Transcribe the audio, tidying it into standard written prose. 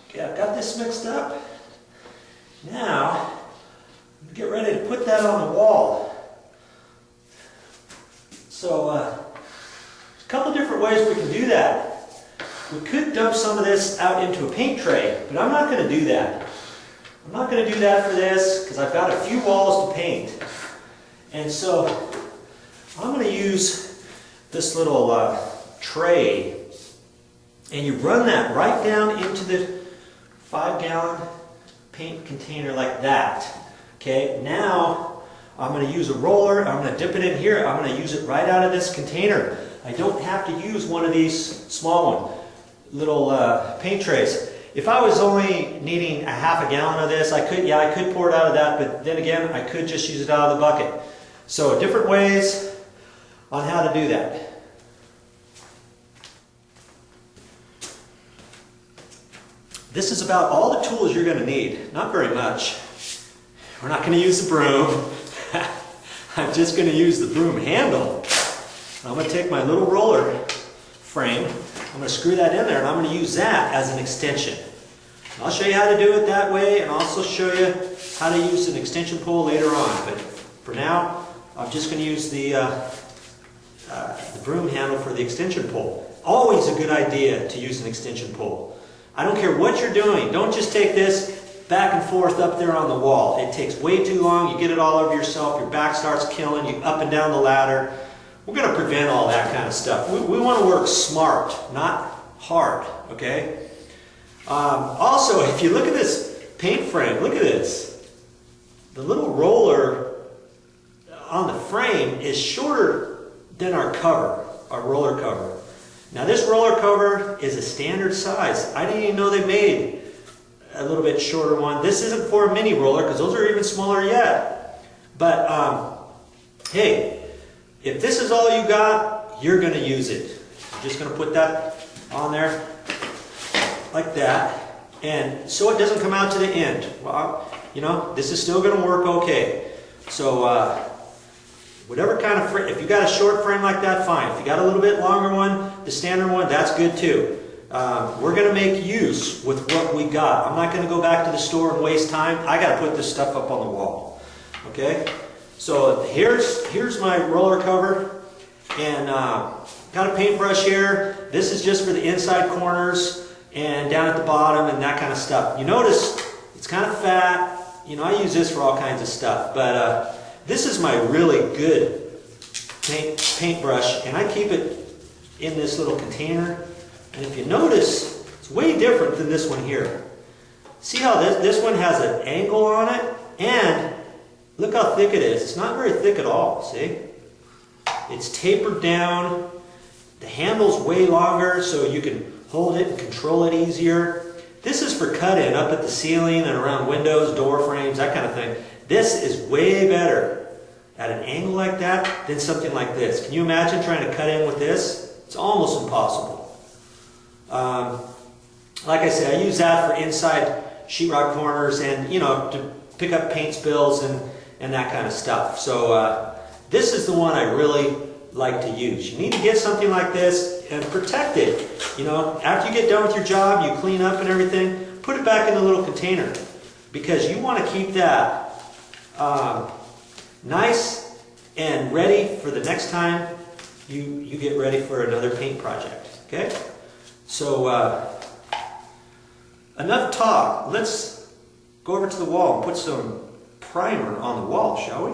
Okay, I've got this mixed up. Now, get ready to put that on the wall. So, a couple different ways we can do that. We could dump some of this out into a paint tray, but I'm not going to do that. I'm not going to do that for this because I've got a few walls to paint. And so, I'm going to use this little tray, and you run that right down into the 5-gallon paint container like that. Okay, now I'm going to use a roller. I'm going to dip it in here. I'm going to use it right out of this container. I don't have to use one of these small little paint trays. If I was only needing a half a gallon of this, I could pour it out of that, but then again, I could just use it out of the bucket. So different ways on how to do that. This is about all the tools you're going to need. Not very much. We're not going to use the broom. I'm just going to use the broom handle. I'm going to take my little roller frame. I'm going to screw that in there and I'm going to use that as an extension. I'll show you how to do it that way and also show you how to use an extension pole later on. But for now, I'm just going to use the broom handle for the extension pole. Always a good idea to use an extension pole. I don't care what you're doing. Don't just take this back and forth up there on the wall. It takes way too long. You get it all over yourself. Your back starts killing you up and down the ladder. We're going to prevent all that kind of stuff. We want to work smart, not hard. Okay? Also, if you look at this paint frame, look at this. The little roller on the frame is shorter than our cover, our roller cover. Now this roller cover is a standard size. I didn't even know they made a little bit shorter one. This isn't for a mini roller because those are even smaller yet. But hey, if this is all you got, you're going to use it. I'm just going to put that on there like that, and so it doesn't come out to the end. Well, you know, this is still going to work okay. So whatever kind of frame, if you got a short frame like that, fine. If you got a little bit longer one, the standard one, that's good too. We're going to make use with what we got. I'm not going to go back to the store and waste time. I got to put this stuff up on the wall. Okay? So here's my roller cover, and got a paintbrush here. This is just for the inside corners and down at the bottom and that kind of stuff. You notice it's kind of fat. You know, I use this for all kinds of stuff, but this is my really good paintbrush, and I keep it in this little container. And if you notice, it's way different than this one here. See how this one has an angle on it? And look how thick it is. It's not very thick at all, see? It's tapered down. The handle's way longer, so you can hold it and control it easier. This is for cut-in up at the ceiling and around windows, door frames, that kind of thing. This is way better at an angle like that than something like this. Can you imagine trying to cut in with this? It's almost impossible. Like I said, I use that for inside sheetrock corners and, you know, to pick up paint spills and that kind of stuff. So this is the one I really like to use. You need to get something like this and protect it. You know, after you get done with your job, you clean up and everything, put it back in the little container because you want to keep that nice and ready for the next time you get ready for another paint project. Okay? So enough talk. Let's go over to the wall and put some primer on the wall, shall we?